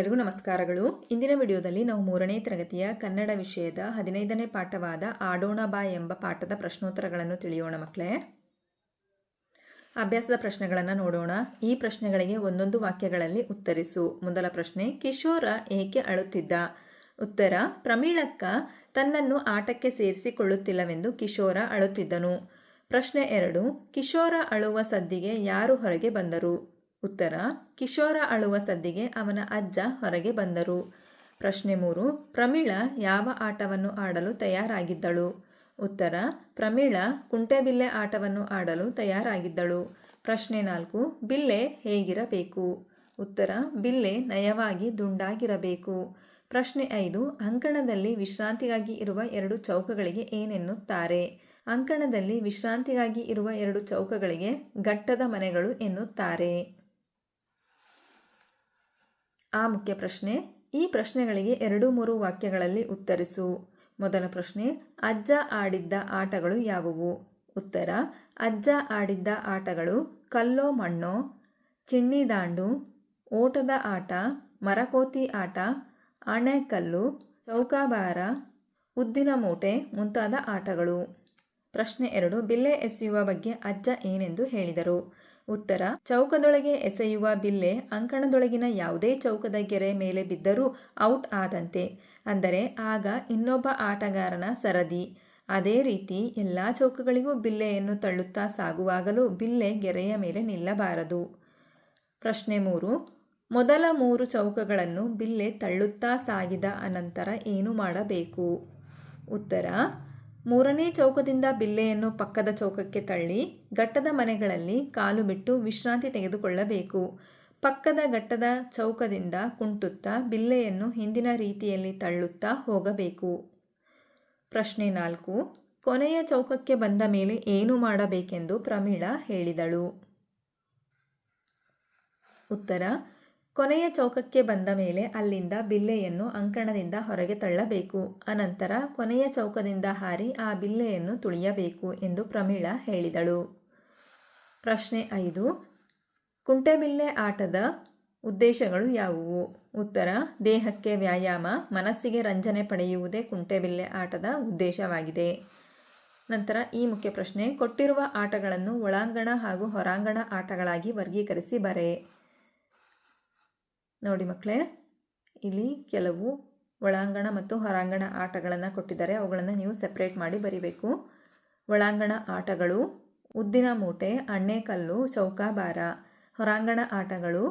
ಎಲ್ಲರಿಗೂ ನಮಸ್ಕಾರಗಳು. ಇಂದಿನ ವಿಡಿಯೋದಲ್ಲಿ ನಾವು 3ನೇ ತರಗತಿಯ ಕನ್ನಡ ವಿಷಯದ 15ನೇ ಪಾಠವಾದ ಆಡೋಣ ಬಾ ಎಂಬ ಪಾಠದ ಪ್ರಶ್ನೋತ್ತರಗಳನ್ನು ತಿಳಿಯೋಣ ಮಕ್ಕಳೇ. ಅಭ್ಯಾಸದ ಪ್ರಶ್ನೆಗಳನ್ನು ನೋಡೋಣ. ಈ ಪ್ರಶ್ನೆಗಳಿಗೆ ಒಂದೊಂದು ವಾಕ್ಯಗಳಲ್ಲಿ ಉತ್ತರಿಸು. ಮೊದಲ ಪ್ರಶ್ನೆ, ಕಿಶೋರ ಏಕೆ ಅಳುತ್ತಿದ್ದ? ಉತ್ತರ, ಪ್ರಮೀಳಕ್ಕ ತನ್ನನ್ನು ಆಟಕ್ಕೆ ಸೇರಿಸಿಕೊಳ್ಳುತ್ತಿಲ್ಲವೆಂದು ಕಿಶೋರ ಅಳುತ್ತಿದ್ದನು. ಪ್ರಶ್ನೆ 2, ಕಿಶೋರ ಅಳುವ ಸದ್ದಿಗೆ ಯಾರು ಹೊರಗೆ ಬಂದರು? ಉತ್ತರ, ಕಿಶೋರ ಅಳುವ ಸದ್ದಿಗೆ ಅವನ ಅಜ್ಜ ಹೊರಗೆ ಬಂದರು. ಪ್ರಶ್ನೆ 3, ಪ್ರಮೀಳ ಯಾವ ಆಟವನ್ನು ಆಡಲು ತಯಾರಾಗಿದ್ದಳು? ಉತ್ತರ, ಪ್ರಮೀಳ ಕುಂಟೆಬಿಲ್ಲೆ ಆಟವನ್ನು ಆಡಲು ತಯಾರಾಗಿದ್ದಳು. ಪ್ರಶ್ನೆ 4, ಬಿಲ್ಲೆ ಹೇಗಿರಬೇಕು? ಉತ್ತರ, ಬಿಲ್ಲೆ ನಯವಾಗಿ ದುಂಡಾಗಿರಬೇಕು. ಪ್ರಶ್ನೆ 5, ಅಂಕಣದಲ್ಲಿ ವಿಶ್ರಾಂತಿಗಾಗಿ ಇರುವ 2 ಚೌಕಗಳಿಗೆ ಏನೆನ್ನುತ್ತಾರೆ? ಅಂಕಣದಲ್ಲಿ ವಿಶ್ರಾಂತಿಗಾಗಿ ಇರುವ 2 ಚೌಕಗಳಿಗೆ ಗಟ್ಟದ ಮನೆಗಳು ಎನ್ನುತ್ತಾರೆ. ಆ ಮುಖ್ಯ ಪ್ರಶ್ನೆ. ಈ ಪ್ರಶ್ನೆಗಳಿಗೆ 2-3 ವಾಕ್ಯಗಳಲ್ಲಿ ಉತ್ತರಿಸು. ಮೊದಲ ಪ್ರಶ್ನೆ, ಅಜ್ಜ ಆಡಿದ್ದ ಆಟಗಳು ಯಾವುವು? ಉತ್ತರ, ಅಜ್ಜ ಆಡಿದ್ದ ಆಟಗಳು ಕಲ್ಲೋ ಮಣ್ಣೋ, ಚಿನ್ನಿದಾಂಡು, ಓಟದ ಆಟ, ಮರಕೋತಿ ಆಟ, ಆಣೆಕಲ್ಲು, ಚೌಕಾಬಾರ, ಉದ್ದಿನ ಮೂಟೆ ಮುಂತಾದ ಆಟಗಳು. ಪ್ರಶ್ನೆ 2, ಬಿಲ್ಲೆ ಎಸೆಯುವ ಬಗ್ಗೆ ಅಜ್ಜ ಏನೆಂದು ಹೇಳಿದರು? ಉತ್ತರ, ಚೌಕದೊಳಗೆ ಎಸೆಯುವ ಬಿಲ್ಲೆ ಅಂಕಣದೊಳಗಿನ ಯಾವುದೇ ಚೌಕದ ಗೆರೆ ಮೇಲೆ ಬಿದ್ದರೂ ಔಟ್ ಆದಂತೆ. ಅಂದರೆ ಆಗ ಇನ್ನೊಬ್ಬ ಆಟಗಾರನ ಸರದಿ. ಅದೇ ರೀತಿ ಎಲ್ಲ ಚೌಕಗಳಿಗೂ ಬಿಲ್ಲೆಯನ್ನು ತಳ್ಳುತ್ತಾ ಸಾಗುವಾಗಲೂ ಬಿಲ್ಲೆ ಗೆರೆಯ ಮೇಲೆ ನಿಲ್ಲಬಾರದು. ಪ್ರಶ್ನೆ 3, ಮೊದಲ 3 ಚೌಕಗಳನ್ನು ಬಿಲ್ಲೆ ತಳ್ಳುತ್ತಾ ಸಾಗಿದ ಅನಂತರ ಏನು ಮಾಡಬೇಕು? ಉತ್ತರ, 3ನೇ ಚೌಕದಿಂದ ಬಿಲ್ಲೆಯನ್ನು ಪಕ್ಕದ ಚೌಕಕ್ಕೆ ತಳ್ಳಿ ಗಟ್ಟದ ಮನೆಗಳಲ್ಲಿ ಕಾಲು ಬಿಟ್ಟು ವಿಶ್ರಾಂತಿ ತೆಗೆದುಕೊಳ್ಳಬೇಕು. ಪಕ್ಕದ ಗಟ್ಟದ ಚೌಕದಿಂದ ಕುಂಟುತ್ತಾ ಬಿಲ್ಲೆಯನ್ನು ಹಿಂದಿನ ರೀತಿಯಲ್ಲಿ ತಳ್ಳುತ್ತಾ ಹೋಗಬೇಕು. ಪ್ರಶ್ನೆ 4, ಕೊನೆಯ ಚೌಕಕ್ಕೆ ಬಂದ ಮೇಲೆ ಏನು ಮಾಡಬೇಕೆಂದು ಪ್ರಮೀಳ ಹೇಳಿದಳು? ಉತ್ತರ, ಕೊನೆಯ ಚೌಕಕ್ಕೆ ಬಂದ ಮೇಲೆ ಅಲ್ಲಿಂದ ಬಿಲ್ಲೆಯನ್ನು ಅಂಕಣದಿಂದ ಹೊರಗೆ ತಳ್ಳಬೇಕು. ಅನಂತರ ಕೊನೆಯ ಚೌಕದಿಂದ ಹಾರಿ ಆ ಬಿಲ್ಲೆಯನ್ನು ತುಳಿಯಬೇಕು ಎಂದು ಪ್ರಮೀಳ ಹೇಳಿದಳು. ಪ್ರಶ್ನೆ 5, ಕುಂಟೆಬಿಲ್ಲೆ ಆಟದ ಉದ್ದೇಶಗಳು ಯಾವುವು? ಉತ್ತರ, ದೇಹಕ್ಕೆ ವ್ಯಾಯಾಮ, ಮನಸ್ಸಿಗೆ ರಂಜನೆ ಪಡೆಯುವುದೇ ಕುಂಟೆಬಿಲ್ಲೆ ಆಟದ ಉದ್ದೇಶವಾಗಿದೆ. ನಂತರ ಈ ಮುಖ್ಯ ಪ್ರಶ್ನೆ, ಕೊಟ್ಟಿರುವ ಆಟಗಳನ್ನು ಒಳಾಂಗಣ ಹಾಗೂ ಹೊರಾಂಗಣ ಆಟಗಳಾಗಿ ವರ್ಗೀಕರಿಸಿ ಬರೆ. ನೋಡಿ ಮಕ್ಕಳೇ, ಇಲ್ಲಿ ಕೆಲವು ಒಳಾಂಗಣ ಮತ್ತು ಹೊರಾಂಗಣ ಆಟಗಳನ್ನು ಕೊಟ್ಟಿದ್ದಾರೆ. ಅವುಗಳನ್ನು ನೀವು ಸೆಪ್ರೇಟ್ ಮಾಡಿ ಬರಿಬೇಕು. ಒಳಾಂಗಣ ಆಟಗಳು ಉದ್ದಿನ ಮೂಟೆ, ಅಣ್ಣೆಕಲ್ಲು, ಚೌಕಾಬಾರ. ಹೊರಾಂಗಣ ಆಟಗಳು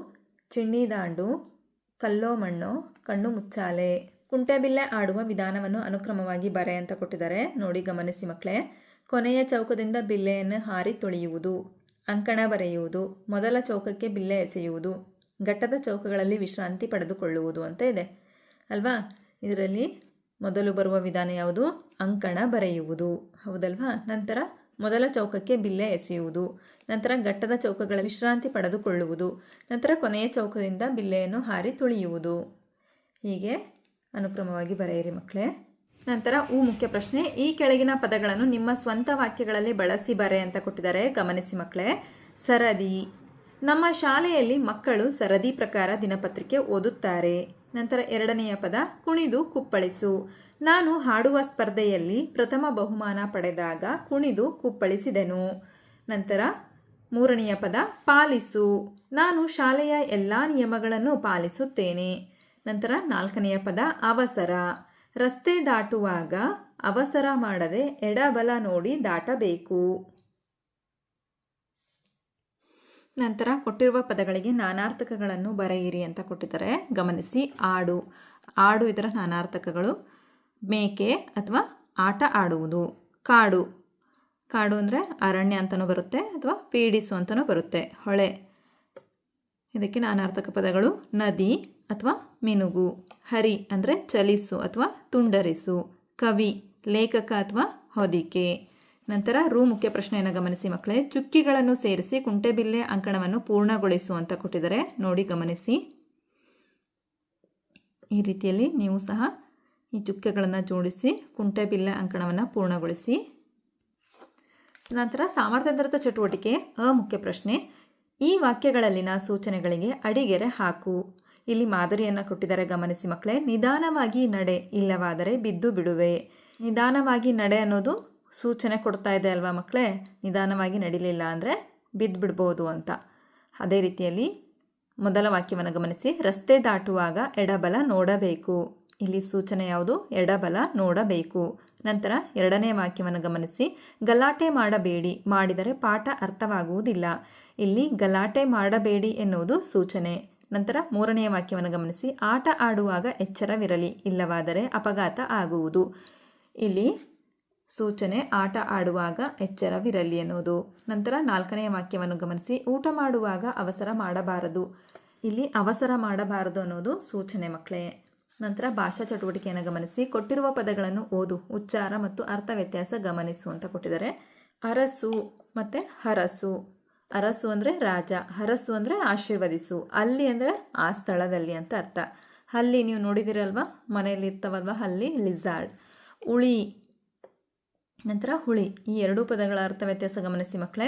ಚಿನ್ನಿದಾಂಡು, ಕಲ್ಲೋ ಮಣ್ಣೋ, ಕಣ್ಣು ಮುಚ್ಚಾಲೆ. ಕುಂಟೆಬಿಲ್ಲೆ ಆಡುವ ವಿಧಾನವನ್ನು ಅನುಕ್ರಮವಾಗಿ ಬರೆ ಅಂತ ಕೊಟ್ಟಿದ್ದಾರೆ. ನೋಡಿ, ಗಮನಿಸಿ ಮಕ್ಕಳೇ. ಕೊನೆಯ ಚೌಕದಿಂದ ಬಿಲ್ಲೆಯನ್ನು ಹಾರಿ ತುಳಿಯುವುದು, ಅಂಕಣ ಬರೆಯುವುದು, ಮೊದಲ ಚೌಕಕ್ಕೆ ಬಿಲ್ಲೆ ಎಸೆಯುವುದು, ಘಟ್ಟದ ಚೌಕಗಳಲ್ಲಿ ವಿಶ್ರಾಂತಿ ಪಡೆದುಕೊಳ್ಳುವುದು ಅಂತ ಇದೆ ಅಲ್ವಾ. ಇದರಲ್ಲಿ ಮೊದಲು ಬರುವ ವಿಧಾನ ಯಾವುದು? ಅಂಕಣ ಬರೆಯುವುದು, ಹೌದಲ್ವಾ. ನಂತರ ಮೊದಲ ಚೌಕಕ್ಕೆ ಬಿಲ್ಲೆ ಎಸೆಯುವುದು, ನಂತರ ಘಟ್ಟದ ಚೌಕಗಳ ವಿಶ್ರಾಂತಿ ಪಡೆದುಕೊಳ್ಳುವುದು, ನಂತರ ಕೊನೆಯ ಚೌಕದಿಂದ ಬಿಲ್ಲೆಯನ್ನು ಹಾರಿ ತುಳಿಯುವುದು. ಹೀಗೆ ಅನುಕ್ರಮವಾಗಿ ಬರೆಯಿರಿ ಮಕ್ಕಳೇ. ನಂತರ ಮುಖ್ಯ ಪ್ರಶ್ನೆ, ಈ ಕೆಳಗಿನ ಪದಗಳನ್ನು ನಿಮ್ಮ ಸ್ವಂತ ವಾಕ್ಯಗಳಲ್ಲಿ ಬಳಸಿ ಬರೆ ಅಂತ ಕೊಟ್ಟಿದ್ದಾರೆ. ಗಮನಿಸಿ ಮಕ್ಕಳೇ. ಸರದಿ. ನಮ್ಮ ಶಾಲೆಯಲ್ಲಿ ಮಕ್ಕಳು ಸರದಿ ಪ್ರಕಾರ ದಿನಪತ್ರಿಕೆ ಓದುತ್ತಾರೆ. ನಂತರ 2ನೆಯ ಪದ, ಕುಣಿದು ಕುಪ್ಪಳಿಸು. ನಾನು ಹಾಡುವ ಸ್ಪರ್ಧೆಯಲ್ಲಿ ಪ್ರಥಮ ಬಹುಮಾನ ಪಡೆದಾಗ ಕುಣಿದು ಕುಪ್ಪಳಿಸಿದೆನು. ನಂತರ 3ನೆಯ ಪದ, ಪಾಲಿಸು. ನಾನು ಶಾಲೆಯ ಎಲ್ಲ ನಿಯಮಗಳನ್ನು ಪಾಲಿಸುತ್ತೇನೆ. ನಂತರ 4ನೆಯ ಪದ, ಅವಸರ. ರಸ್ತೆ ದಾಟುವಾಗ ಅವಸರ ಮಾಡದೆ ಎಡಬಲ ನೋಡಿ ದಾಟಬೇಕು. ನಂತರ ಕೊಟ್ಟಿರುವ ಪದಗಳಿಗೆ ನಾನಾರ್ಥಕಗಳನ್ನು ಬರೆಯಿರಿ ಅಂತ ಕೊಟ್ಟಿದ್ದಾರೆ. ಗಮನಿಸಿ. ಆಡು. ಆಡು ಇದರ ನಾನಾರ್ಥಕಗಳು. ಮೇಕೆ ಅಥವಾ ಆಟ ಆಡುವುದು. ಕಾಡು. ಕಾಡು ಅಂದರೆ ಅರಣ್ಯ ಅಂತಲೂ ಬರುತ್ತೆ ಅಥವಾ ಪೀಡಿಸು ಅಂತಲೂ ಬರುತ್ತೆ. ಹೊಳೆ, ಇದಕ್ಕೆ ನಾನಾರ್ಥಕ ಪದಗಳು. ನದಿ ಅಥವಾ ಮಿನುಗು. ಹರಿ ಅಂದರೆ ಚಲಿಸು ಅಥವಾ ತುಂಡರಿಸು. ಕವಿ, ಲೇಖಕ ಅಥವಾ ಹೊದಿಕೆ. ನಂತರ ಮುಖ್ಯ ಪ್ರಶ್ನೆಯನ್ನು ಗಮನಿಸಿ ಮಕ್ಕಳೇ. ಚುಕ್ಕಿಗಳನ್ನು ಸೇರಿಸಿ ಕುಂಟೆಬಿಲ್ಲೆ ಅಂಕಣವನ್ನು ಪೂರ್ಣಗೊಳಿಸು ಅಂತ ಕೊಟ್ಟಿದ್ದಾರೆ. ನೋಡಿ, ಗಮನಿಸಿ. ಈ ರೀತಿಯಲ್ಲಿ ನೀವು ಸಹ ಈ ಚುಕ್ಕೆಗಳನ್ನು ಜೋಡಿಸಿ ಕುಂಟೆಬಿಲ್ಲೆ ಅಂಕಣವನ್ನು ಪೂರ್ಣಗೊಳಿಸಿ. ನಂತರ ಸಾಮರ್ಥ್ಯಾಧಾರಿತ ಚಟುವಟಿಕೆ ಮುಖ್ಯ ಪ್ರಶ್ನೆ. ಈ ವಾಕ್ಯಗಳಲ್ಲಿನ ಸೂಚನೆಗಳಿಗೆ ಅಡಿಗೆರೆ ಹಾಕು. ಇಲ್ಲಿ ಮಾದರಿಯನ್ನು ಕೊಟ್ಟಿದ್ದಾರೆ, ಗಮನಿಸಿ ಮಕ್ಕಳೇ. ನಿಧಾನವಾಗಿ ನಡೆ, ಇಲ್ಲವಾದರೆ ಬಿದ್ದು ಬಿಡುವೆ. ನಿಧಾನವಾಗಿ ನಡೆ ಅನ್ನೋದು ಸೂಚನೆ ಕೊಡ್ತಾ ಇದೆ ಅಲ್ವಾ ಮಕ್ಕಳೇ. ನಿಧಾನವಾಗಿ ನಡಿಲಿಲ್ಲ ಅಂದರೆ ಬಿದ್ದು ಬಿಡ್ಬೋದು ಅಂತ. ಅದೇ ರೀತಿಯಲ್ಲಿ ಮೊದಲ ವಾಕ್ಯವನ್ನು ಗಮನಿಸಿ. ರಸ್ತೆ ದಾಟುವಾಗ ಎಡಬಲ ನೋಡಬೇಕು. ಇಲ್ಲಿ ಸೂಚನೆ ಯಾವುದು? ಎಡಬಲ ನೋಡಬೇಕು. ನಂತರ ಎರಡನೇ ವಾಕ್ಯವನ್ನು ಗಮನಿಸಿ. ಗಲಾಟೆ ಮಾಡಬೇಡಿ, ಮಾಡಿದರೆ ಪಾಠ ಅರ್ಥವಾಗುವುದಿಲ್ಲ. ಇಲ್ಲಿ ಗಲಾಟೆ ಮಾಡಬೇಡಿ ಎನ್ನುವುದು ಸೂಚನೆ. ನಂತರ ಮೂರನೆಯ ವಾಕ್ಯವನ್ನು ಗಮನಿಸಿ. ಆಟ ಆಡುವಾಗ ಎಚ್ಚರವಿರಲಿ, ಇಲ್ಲವಾದರೆ ಅಪಘಾತ ಆಗುವುದು. ಇಲ್ಲಿ ಸೂಚನೆ ಆಟ ಆಡುವಾಗ ಎಚ್ಚರವಿರಲಿ ಎನ್ನುವುದು. ನಂತರ ನಾಲ್ಕನೆಯ ವಾಕ್ಯವನ್ನು ಗಮನಿಸಿ. ಊಟ ಮಾಡುವಾಗ ಅವಸರ ಮಾಡಬಾರದು. ಇಲ್ಲಿ ಅವಸರ ಮಾಡಬಾರದು ಅನ್ನೋದು ಸೂಚನೆ ಮಕ್ಕಳೇ. ನಂತರ ಭಾಷಾ ಚಟುವಟಿಕೆಯನ್ನು ಗಮನಿಸಿ. ಕೊಟ್ಟಿರುವ ಪದಗಳನ್ನು ಓದು, ಉಚ್ಚಾರ ಮತ್ತು ಅರ್ಥ ವ್ಯತ್ಯಾಸ ಗಮನಿಸು ಅಂತ ಕೊಟ್ಟಿದ್ದಾರೆ. ಅರಸು ಮತ್ತು ಹರಸು. ಅರಸು ಅಂದರೆ ರಾಜ, ಹರಸು ಅಂದರೆ ಆಶೀರ್ವದಿಸು. ಅಲ್ಲಿ ಅಂದರೆ ಆ ಸ್ಥಳದಲ್ಲಿ ಅಂತ ಅರ್ಥ. ಹಲ್ಲಿ ನೀವು ನೋಡಿದಿರಲ್ವಾ, ಮನೆಯಲ್ಲಿ ಇರ್ತಾವಲ್ವ ಹಲ್ಲಿ, ಲಿಜಾರ್ಡ್. ಉಳಿ ನಂತರ ಹುಳಿ. ಈ ಎರಡೂ ಪದಗಳ ಅರ್ಥ ವ್ಯತ್ಯಾಸ ಗಮನಿಸಿ ಮಕ್ಕಳೇ.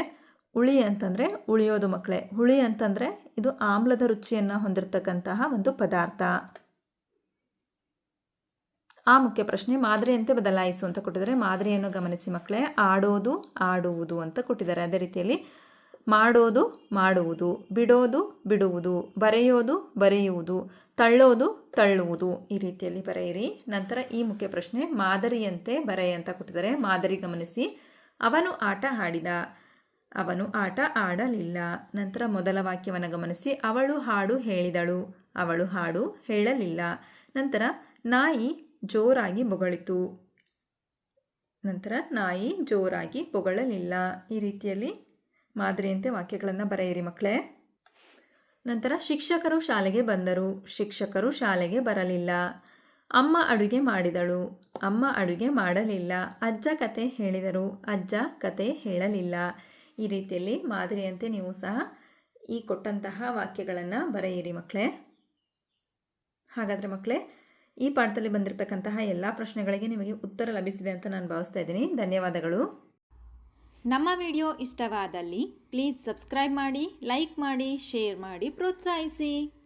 ಉಳಿ ಅಂತಂದರೆ ಉಳಿಯೋದು ಮಕ್ಕಳೇ. ಹುಳಿ ಅಂತಂದರೆ ಇದು ಆಮ್ಲದ ರುಚಿಯನ್ನು ಹೊಂದಿರತಕ್ಕಂತಹ ಒಂದು ಪದಾರ್ಥ. ಆ ಮುಖ್ಯ ಪ್ರಶ್ನೆ ಮಾದರಿಯಂತೆ ಬದಲಾಯಿಸು ಅಂತ ಕೊಟ್ಟಿದ್ದಾರೆ. ಮಾದರಿಯನ್ನು ಗಮನಿಸಿ ಮಕ್ಕಳೇ. ಆಡೋದು, ಆಡುವುದು ಅಂತ ಕೊಟ್ಟಿದ್ದಾರೆ. ಅದೇ ರೀತಿಯಲ್ಲಿ ಮಾಡೋದು, ಮಾಡುವುದು, ಬಿಡೋದು, ಬಿಡುವುದು, ಬರೆಯೋದು, ಬರೆಯುವುದು, ತಳ್ಳೋದು, ತಳ್ಳುವುದು, ಈ ರೀತಿಯಲ್ಲಿ ಬರೆಯಿರಿ. ನಂತರ ಈ ಮುಖ್ಯ ಪ್ರಶ್ನೆ ಮಾದರಿಯಂತೆ ಬರೆಯ ಅಂತ ಕೊಟ್ಟಿದ್ದಾರೆ. ಮಾದರಿ ಗಮನಿಸಿ. ಅವನು ಆಟ ಆಡಿದ, ಅವನು ಆಟ ಆಡಲಿಲ್ಲ. ನಂತರ ಮೊದಲ ವಾಕ್ಯವನ್ನು ಗಮನಿಸಿ. ಅವಳು ಹಾಡು ಹೇಳಿದಳು, ಅವಳು ಹಾಡು ಹೇಳಲಿಲ್ಲ. ನಂತರ ನಾಯಿ ಜೋರಾಗಿ ಬೊಗಳಿತು, ನಂತರ ನಾಯಿ ಜೋರಾಗಿ ಬೊಗಳಲಿಲ್ಲ. ಈ ರೀತಿಯಲ್ಲಿ ಮಾದರಿಯಂತೆ ವಾಕ್ಯಗಳನ್ನು ಬರೆಯಿರಿ ಮಕ್ಕಳೇ. ನಂತರ ಶಿಕ್ಷಕರು ಶಾಲೆಗೆ ಬಂದರು, ಶಿಕ್ಷಕರು ಶಾಲೆಗೆ ಬರಲಿಲ್ಲ. ಅಮ್ಮ ಅಡುಗೆ ಮಾಡಿದಳು, ಅಮ್ಮ ಅಡುಗೆ ಮಾಡಲಿಲ್ಲ. ಅಜ್ಜ ಕತೆ ಹೇಳಿದರು, ಅಜ್ಜ ಕತೆ ಹೇಳಲಿಲ್ಲ. ಈ ರೀತಿಯಲ್ಲಿ ಮಾದರಿಯಂತೆ ನೀವು ಸಹ ಈ ಕೊಟ್ಟಂತಹ ವಾಕ್ಯಗಳನ್ನು ಬರೆಯಿರಿ ಮಕ್ಕಳೇ. ಹಾಗಾದರೆ ಮಕ್ಕಳೇ, ಈ ಪಾಠದಲ್ಲಿ ಬಂದಿರತಕ್ಕಂತಹ ಎಲ್ಲ ಪ್ರಶ್ನೆಗಳಿಗೆ ನಿಮಗೆ ಉತ್ತರ ಲಭಿಸಿದೆ ಅಂತ ನಾನು ಭಾವಿಸ್ತಾ ಇದ್ದೀನಿ. ಧನ್ಯವಾದಗಳು. ನಮ್ಮ ವಿಡಿಯೋ ಇಷ್ಟವಾದಲ್ಲಿ ಪ್ಲೀಸ್ ಸಬ್ಸ್ಕ್ರೈಬ್ ಮಾಡಿ, ಲೈಕ್ ಮಾಡಿ, ಶೇರ್ ಮಾಡಿ, ಪ್ರೋತ್ಸಾಹಿಸಿ.